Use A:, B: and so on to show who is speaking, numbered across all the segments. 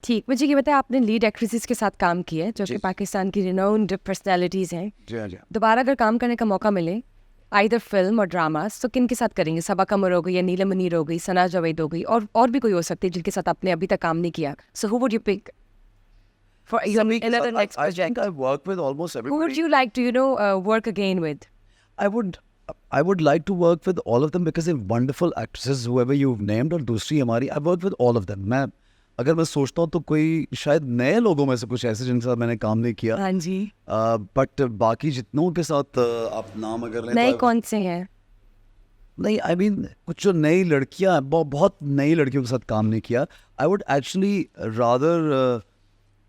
A: ठीक, मुझे ये बताया आपने लीड एक्ट्रेसेस के साथ काम किया है जो कि पाकिस्तान की रिनाउंड पर्सनालिटीज़ हैं।
B: जी।
A: दोबारा अगर काम करने का मौका मिले आइदर फिल्म और ड्रामास तो किन के साथ करेंगे? सबा कमर हो गई या नीलम मुनीर हो गई, सना जावेद हो गई और भी कोई हो सकती है जिनके साथ आपने अभी तक काम नहीं किया। So who would you pick for your another next
B: I
A: project?
B: think I work with almost
A: Who would
B: everybody.
A: you like to work again with?
B: I would I would like to work with all of them because they're wonderful actresses, whoever you've named. और दूसरी हमारी I work with all of them. अगर मैं सोचता हूँ तो कोई शायद नए लोगों में से कुछ ऐसे जिनके साथ मैंने काम नहीं किया,
A: हाँ जी,
B: बट बाकी जितनों के साथ आप नाम अगर लें
A: नए
B: तो
A: कौन से हैं?
B: नहीं, आई मीन कुछ जो नई लड़कियां हैं, बहुत नई लड़कियों के साथ काम नहीं किया. I would actually rather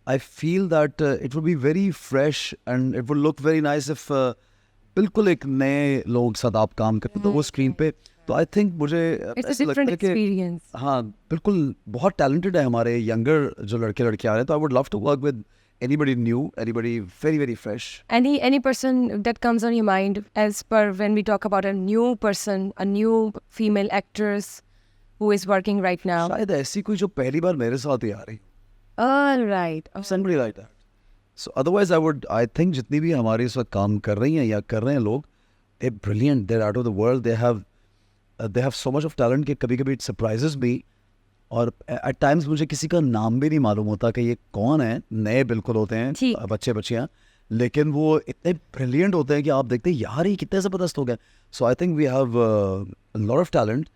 B: I feel that it would be very fresh and it would look very nice if बिल्कुल एक नए लोगों के साथ आप काम करते तो वो स्क्रीन पे. तो आई थिंक मुझे
A: It's a
B: ऐसा लगता
A: different
B: है कि
A: experience.
B: हाँ बिल्कुल बहुत टैलेंटेड है हमारे यंगर जो लड़के लड़कियां आ रहे हैं. तो I would love to work with anybody new, anybody very fresh.
A: Any person that comes on your mind as per when we talk about a new person, a new female actress who is working right now?
B: शायद ऐसी कोई जो पहली बार मेरे साथ ही आ रही.
A: All right.
B: Somebody like that. So otherwise I think जितनी भी हमारे इस वक्त काम कर रही हैं या कर रहे हैं लोग, they're brilliant, they're out of the world, they have so much of talent कि कभी कभी it surprises me. और at times मुझे किसी का नाम भी नहीं मालूम होता कि ये कौन है. नए बिल्कुल होते
A: ठीक.
B: हैं बच्चे बच्चियाँ, लेकिन वो इतने ब्रिलियंट होते हैं कि आप देखते हैं यार ये कितने ज़बरदस्त हो गए. So I think we have lot of talent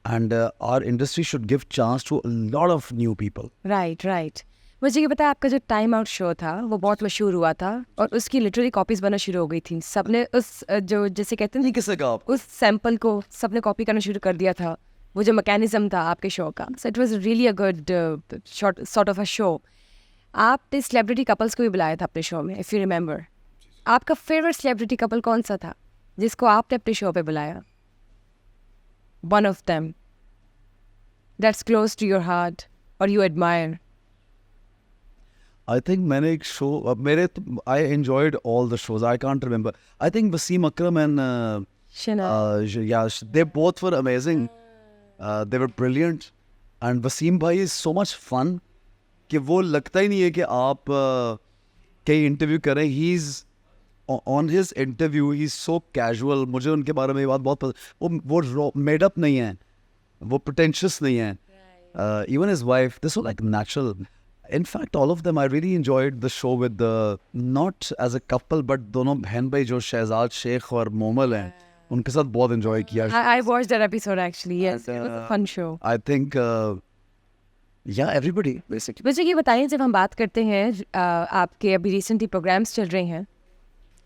B: and our industry should give chance to lot of new people.
A: Right. मुझे ये बताया आपका जो टाइम आउट शो था वो बहुत मशहूर हुआ था और उसकी लिटरली कॉपीज बनना शुरू हो गई थी. सबने उस जो जैसे कहते हैं
B: नहीं किससे कहा आपको?
A: उस सैंपल को सबने कॉपी करना शुरू कर दिया था. वो जो मैकेनिज्म था आपके शो का, so it was really a good sort of a show. आपने सेलिब्रिटी कपल्स को भी बुलाया था अपने शो में, इफ़ यू रिमेंबर. आपका फेवरेट सेलिब्रिटी कपल कौन सा था जिसको आपने अपने शो पे बुलाया? One of them that's close to your heart और यू एडमायर.
B: आई थिंक मैंने एक शो मेरे I enjoyed all the shows. I can't remember. I think Wasim Akram and they both were amazing. They were brilliant. And Wasim bhai is so much fun कि वो लगता ही नहीं है कि आप कहीं इंटरव्यू करें. He is on his interview he is so casual. मुझे उनके बारे में ये बात बहुत पसंद. वो मेड अप नहीं है, वो प्रिटेंशियस नहीं है. Even his wife, this was like natural. In fact, all of them, I really enjoyed the show with not as a couple, but दोनों बहन भाई जो शहजाद शेख और मोमल हैं, उनके साथ बहुत enjoy किया.
A: I watched that episode actually. Yes, it was a fun show.
B: I think, yeah, everybody basically.
A: मुझे ये बताइए, जब हम बात करते हैं आपके अभी रिसेंटली प्रोग्राम्स चल रहे हैं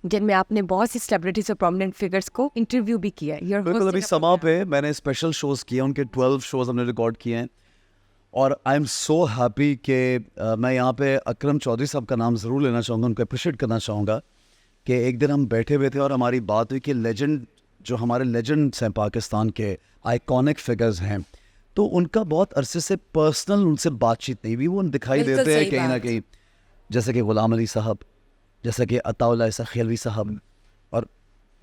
A: जिनमें आपने बहुत सी सेलिब्रिटीज और प्रोमिनेंट फिगर्स को इंटरव्यू भी किया है.
B: बिल्कुल. अभी समा पे मैंने स्पेशल शोज किए, उनके 12 शोज हमने रिकॉर्ड किए हैं. और आई एम सो हैप्पी कि मैं यहाँ पे अकरम चौधरी साहब का नाम ज़रूर लेना चाहूँगा, उनको अप्रिशिएट करना चाहूँगा कि एक दिन हम बैठे हुए थे और हमारी बात हुई कि लेजेंड जो हमारे लेजेंड्स हैं पाकिस्तान के, आइकॉनिक फिगर्स हैं, तो उनका बहुत अरसे से पर्सनल उनसे बातचीत नहीं हुई. वो दिखाई देते हैं कहीं ना कहीं, जैसे कि गुलाम अली साहब, जैसे कि अताउल्लाह इसा खिलवी साहब, और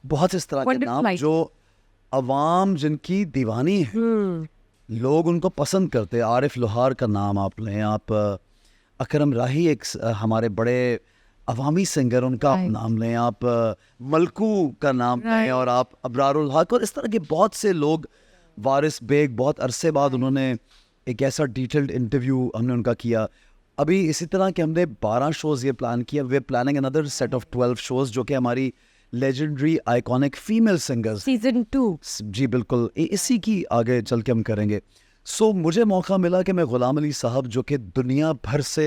B: बहुत इस तरह के नाम जो अवाम जिनकी दीवानी है, लोग उनको पसंद करते हैं. आरिफ लोहार का नाम आप लें, आप अकरम राही एक हमारे बड़े अवामी सिंगर, उनका आप नाम लें, आप मलकू का नाम लें, और आप अबरारुल हक, और इस तरह के बहुत से लोग. वारिस बेग, बहुत अरसे बाद उन्होंने एक ऐसा डिटेल्ड इंटरव्यू हमने उनका किया. अभी इसी तरह के हमने 12 शोज़ ये प्लान किया. We planning another set of 12 shows जो कि हमारी legendary iconic female singers
A: season 2.
B: जी बिल्कुल, इसी की आगे चल के हम करेंगे. सो मुझे मौका मिला कि मैं गुलाम अली साहब जो कि दुनिया भर से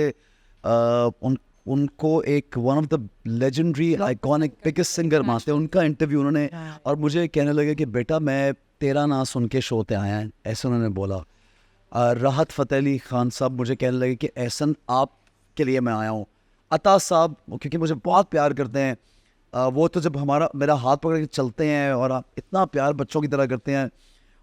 B: उनको एक one of the legendary iconic biggest singer मानते हैं, उनका इंटरव्यू उन्होंने, और मुझे कहने लगे कि बेटा मैं तेरा नाम सुन के शो पे आया है, ऐसे उन्होंने बोला. राहत फ़तेह अली खान साहब मुझे कहने लगे कि एहसन आपके लिए मैं आया हूँ. अता साहब क्योंकि मुझे बहुत प्यार करते हैं, वो तो जब मेरा हाथ पकड़ के चलते हैं और आप इतना प्यार बच्चों की तरह करते हैं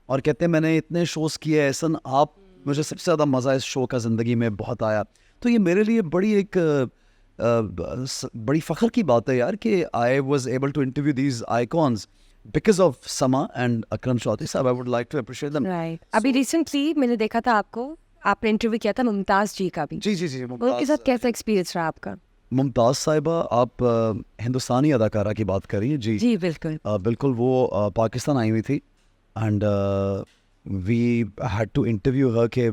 B: और कहते हैं मैंने इतने शोज़ किए एहसन, आप मुझे सबसे ज़्यादा मज़ा इस शो का ज़िंदगी में बहुत आया. तो ये मेरे लिए बड़ी एक बड़ी फ़ख्र की बात है यार कि I was able to interview these icons because of Sama and Akram Chaudhry sahab. I would like to appreciate them.
A: Right. अभी रिसेंटली मैंने देखा था आपको आपने इंटरव्यू किया था मुमताज़ जी का भी,
B: जी जी जी
A: उनके साथ कैसा एक्सपीरियंस रहा आपका?
B: मुमताज़ साहिबा, आप हिंदुस्तानी अदाकारा की बात करिए जी।
A: जी बिल्कुल।
B: बिल्कुल, वो पाकिस्तान आई हुई थी and we had to interview her के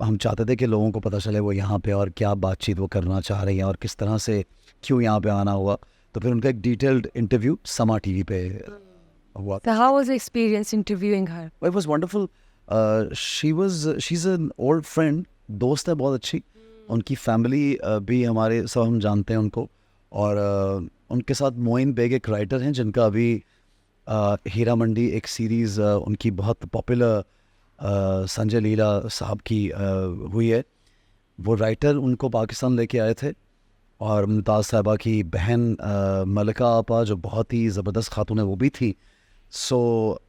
B: हम चाहते थे कि लोगों को पता चले वो यहाँ पे और क्या बातचीत वो करना चाह रही हैं और किस तरह से क्यों यहाँ पे आना हुआ। तो फिर उनका एक डिटेल्ड इंटरव्यू समा टीवी पे हुआ।
A: So how was the experience interviewing her?
B: It was wonderful. She's an old friend, दोस्त है बहुत अच्छी। उनकी फैमिली भी हमारे सब हम जानते हैं उनको। और उनके साथ मोइन बेग एक राइटर हैं जिनका अभी हीरा मंडी एक सीरीज़ उनकी बहुत पॉपुलर संजय लीला साहब की हुई है। वो राइटर उनको पाकिस्तान लेके आए थे। और मुमताज़ साहिबा की बहन मलिका आपा जो बहुत ही ज़बरदस्त खातून है वो भी थी। So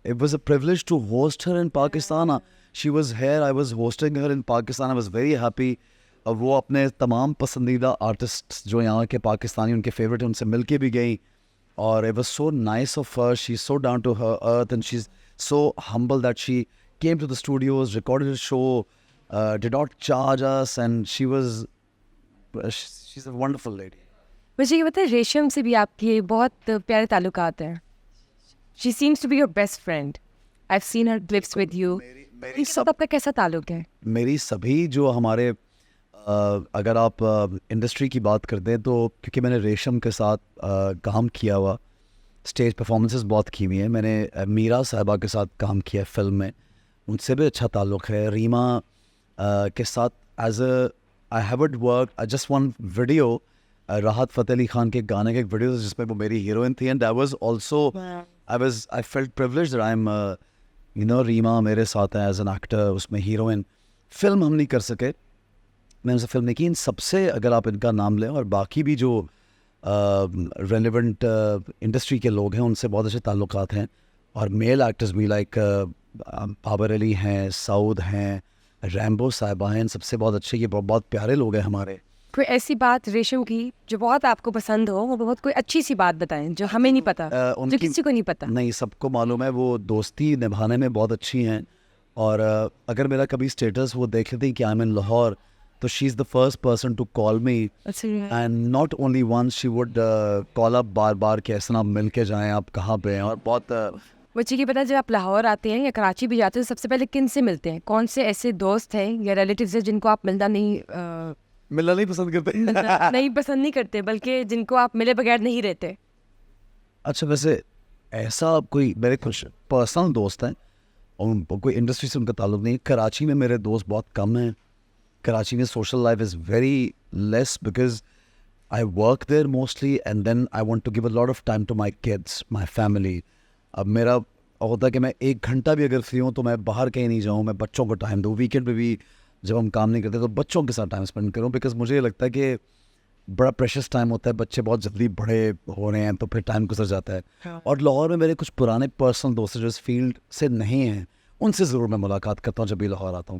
B: it was a privilege to host her in Pakistan. She was here, I was hosting her in Pakistan. I was very happy. वो अपने तमाम पसंदीदा आर्टिस्ट जो यहाँ के पाकिस्तानी उनके फेवरेट हैं उनसे मिल के भी गई। और it was so nice of her. She's so down to her earth and she's so humble that she came to the studios, recorded a show, did not charge us, and she's a wonderful lady.
A: मुझे ये बताइए, रेशम से भी आपके बहुत प्यारे ताल्लुकात हैं। She seems to be your best friend. I've seen her clips with you.
B: मेरी
A: इनके साथ आपका कैसा ताल्लुक है?
B: मेरी सभी जो हमारे अगर आप इंडस्ट्री की बात करते हैं तो क्योंकि मैंने रेशम के साथ काम किया हुआ, स्टेज परफॉर्मेंसेस बहुत की हुई हैं। मैंने मीरा साहिबा के साथ काम किया फिल्म में, उनसे भी अच्छा ताल्लुक है। रीमा के साथ as I haven't work, I just one video, Rahat Fateh Ali Khan के गाने का एक वीडियो जिसमें वो मेरी हीरोइन थी and I was also I felt privileged that I'm Reema मेरे साथ है एज एन एक्टर, उसमें हीरोइन। फिल्म हम नहीं कर सके, मैंने उनसे फिल्म नहीं की। इन सबसे अगर आप इनका नाम लें और बाकी भी जो रेलेवेंट इंडस्ट्री के लोग हैं उनसे बहुत अच्छे ताल्लुकात हैं। और मेल एक्टर्स भी लाइक बाबर अली हैं, सऊद हैं, रैम्बो साहिबा हैं, इन सबसे बहुत अच्छे, ये बहुत प्यारे लोग हैं हमारे।
A: कोई ऐसी बात रेशम की जो बहुत आपको पसंद हो, वो बहुत कोई अच्छी सी बात बताएं जो हमें नहीं पता, जो किसी को नहीं पता।
B: नहीं, सबको मालूम है वो दोस्ती निभाने में बहुत अच्छी हैं। और अगर मेरा कभी स्टेटस वो देख लेती कि आई एम इन लाहौर, तो she is the first person to call me and not only once, she would call up बार बार कि ऐसा आप मिल के जाएँ, आप कहाँ पे हैं। और बहुत
A: मुझे ये पता, जब आप लाहौर आते हैं या कराची भी जाते हैं तो सबसे पहले किन से मिलते हैं? कौन से ऐसे दोस्त हैं या रिलेटिव्स हैं जिनको आप मिलना नहीं
B: पसंद करते
A: नहीं पसंद नहीं करते, बल्कि जिनको आप मिले बगैर नहीं रहते?
B: अच्छा, वैसे ऐसा कोई मेरे कुछ पर्सनल दोस्त हैं और कोई इंडस्ट्री से उनका ताल्लुक नहीं है। कराची में मेरे दोस्त बहुत कम हैं। कराची में social life is very less because I work there mostly and then I want to give a lot of time to my kids, my family. अब मेरा होता है कि मैं 1 घंटा भी अगर फ्री हूँ तो मैं बाहर कहीं नहीं जाऊँ, मैं बच्चों को टाइम दूँ। वीकेंड पे भी जब हम काम नहीं करते तो बच्चों के साथ टाइम स्पेंड करूँ, बिकॉज मुझे ये लगता है कि बड़ा प्रेशस टाइम होता है, बच्चे बहुत जल्दी बड़े हो रहे हैं तो फिर टाइम गुजर जाता है।
A: हाँ।
B: और लाहौर में मेरे कुछ पुराने पर्सनल दोस्त जो इस फील्ड से नहीं हैं, उनसे ज़रूर मैं मुलाकात करता हूँ जब भी लाहौर आता हूँ।